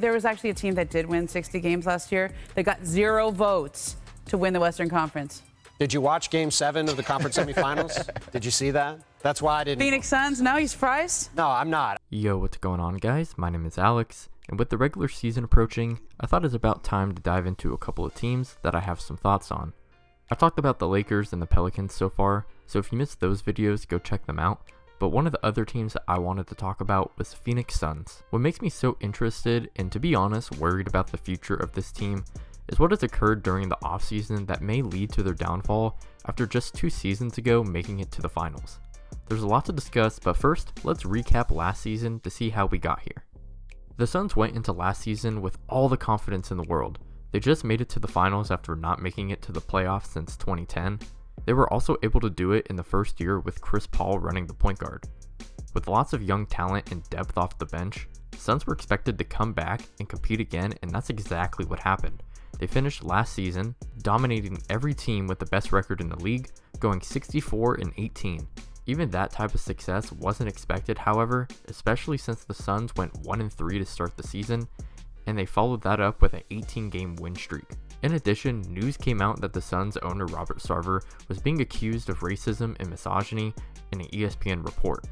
There was actually a team that did win 60 games last year that got 0 votes to win the Western Conference. Did you watch Game 7 of the conference semifinals? Did you see that? That's why I didn't. Phoenix Suns, now he's fries? No, I'm not. Yo, what's going on, guys? My name is Alex, and with the regular season approaching, I thought it's about time to dive into a couple of teams that I have some thoughts on. I've talked about the Lakers and the Pelicans so far, so if you missed those videos, go check them out. But one of the other teams that I wanted to talk about was Phoenix Suns. What makes me so interested, and to be honest, worried about the future of this team, is what has occurred during the offseason that may lead to their downfall after just 2 seasons ago making it to the finals. There's a lot to discuss, but first, let's recap last season to see how we got here. The Suns went into last season with all the confidence in the world. They just made it to the finals after not making it to the playoffs since 2010. They were also able to do it in the first year with Chris Paul running the point guard. With lots of young talent and depth off the bench, the Suns were expected to come back and compete again, and that's exactly what happened. They finished last season dominating every team with the best record in the league, going 64-18. Even that type of success wasn't expected, however, especially since the Suns went 1-3 to start the season, and they followed that up with an 18-game win streak. In addition, news came out that the Suns owner Robert Sarver was being accused of racism and misogyny in an ESPN report.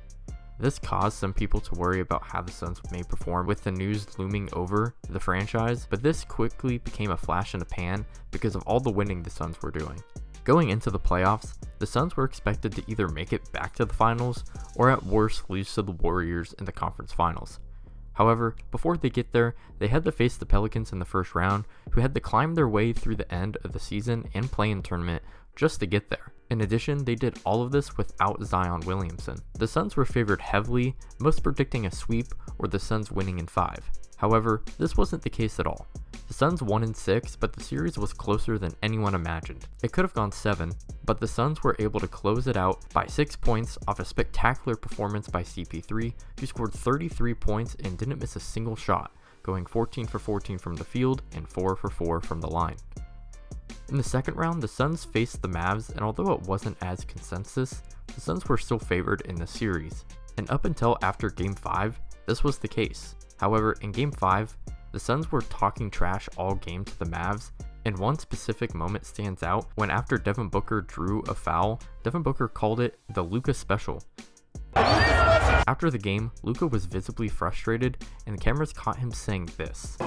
This caused some people to worry about how the Suns may perform with the news looming over the franchise, but this quickly became a flash in the pan because of all the winning the Suns were doing. Going into the playoffs, the Suns were expected to either make it back to the finals or at worst lose to the Warriors in the conference finals. However, before they get there, they had to face the Pelicans in the first round, who had to climb their way through the end of the season and play-in tournament just to get there. In addition, they did all of this without Zion Williamson. The Suns were favored heavily, most predicting a sweep or the Suns winning in 5. However, this wasn't the case at all. The Suns won in 6, but the series was closer than anyone imagined. It could have gone 7, but the Suns were able to close it out by 6 points off a spectacular performance by CP3, who scored 33 points and didn't miss a single shot, going 14 for 14 from the field and 4 for 4 from the line. In the second round, the Suns faced the Mavs, and although it wasn't as consensus, the Suns were still favored in the series. And up until after Game 5, this was the case. However, in Game 5, the Suns were talking trash all game to the Mavs, and one specific moment stands out when after Devin Booker drew a foul, Devin Booker called it the Luka Special. After the game, Luka was visibly frustrated, and the cameras caught him saying this.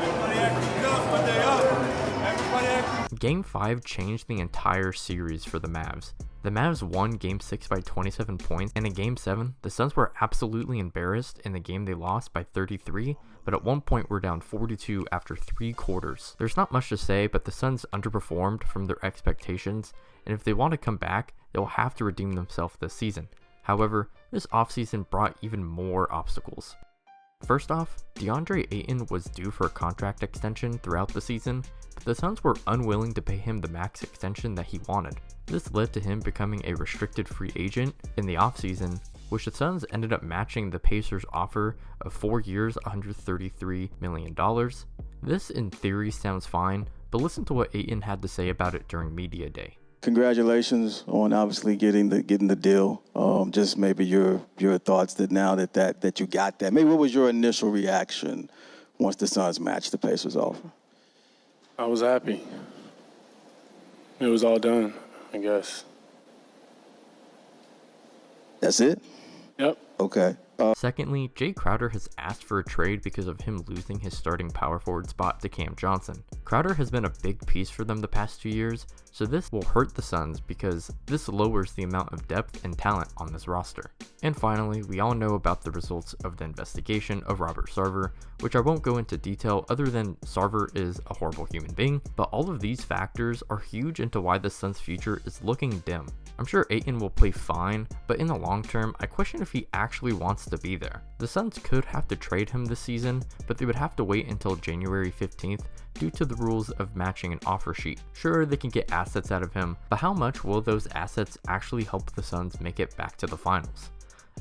Game 5 changed the entire series for the Mavs. The Mavs won Game 6 by 27 points, and in Game 7, the Suns were absolutely embarrassed in the game they lost by 33, but at one point were down 42 after 3 quarters. There's not much to say, but the Suns underperformed from their expectations, and if they want to come back, they'll have to redeem themselves this season. However, this offseason brought even more obstacles. First off, DeAndre Ayton was due for a contract extension throughout the season, but the Suns were unwilling to pay him the max extension that he wanted. This led to him becoming a restricted free agent in the offseason, which the Suns ended up matching the Pacers' offer of 4 years, $133 million. This in theory sounds fine, but listen to what Ayton had to say about it during media day. Congratulations on obviously getting the deal. Just maybe your thoughts that now that you got that. Maybe what was your initial reaction once the Suns matched the Pacers offer? I was happy. It was all done, I guess. That's it? Yep. Okay. Secondly, Jay Crowder has asked for a trade because of him losing his starting power forward spot to Cam Johnson. Crowder has been a big piece for them the past 2 years, so this will hurt the Suns because this lowers the amount of depth and talent on this roster. And finally, we all know about the results of the investigation of Robert Sarver, which I won't go into detail other than Sarver is a horrible human being, but all of these factors are huge into why the Suns' future is looking dim. I'm sure Ayton will play fine, but in the long term, I question if he actually wants to be there. The Suns could have to trade him this season, but they would have to wait until January 15th due to the rules of matching an offer sheet. Sure, they can get assets out of him, but how much will those assets actually help the Suns make it back to the finals?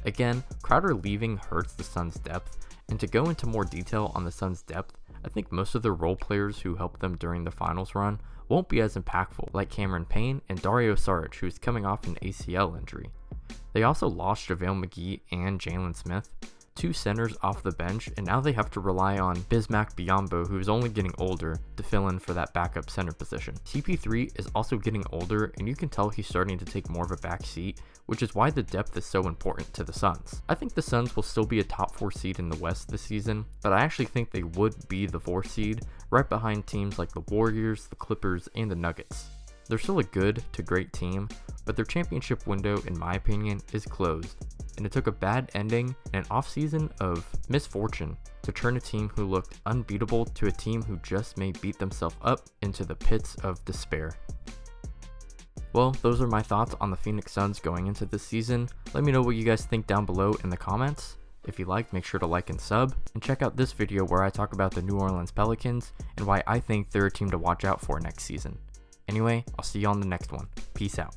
Again, Crowder leaving hurts the Suns' depth, and to go into more detail on the Suns' depth, I think most of the role players who helped them during the finals run won't be as impactful, like Cameron Payne and Dario Saric, who's coming off an ACL injury. They also lost JaVale McGee and Jalen Smith, 2 centers off the bench, and now they have to rely on Bismack Biyombo, who is only getting older, to fill in for that backup center position. CP3 is also getting older, and you can tell he's starting to take more of a back seat, which is why the depth is so important to the Suns. I think the Suns will still be a top 4 seed in the West this season, but I actually think they would be the 4th seed, right behind teams like the Warriors, the Clippers, and the Nuggets. They're still a good to great team, but their championship window, in my opinion, is closed, and it took a bad ending and an offseason of misfortune to turn a team who looked unbeatable to a team who just may beat themselves up into the pits of despair. Well, those are my thoughts on the Phoenix Suns going into this season. Let me know what you guys think down below in the comments. If you liked, make sure to like and sub, and check out this video where I talk about the New Orleans Pelicans and why I think they're a team to watch out for next season. Anyway, I'll see you on the next one. Peace out.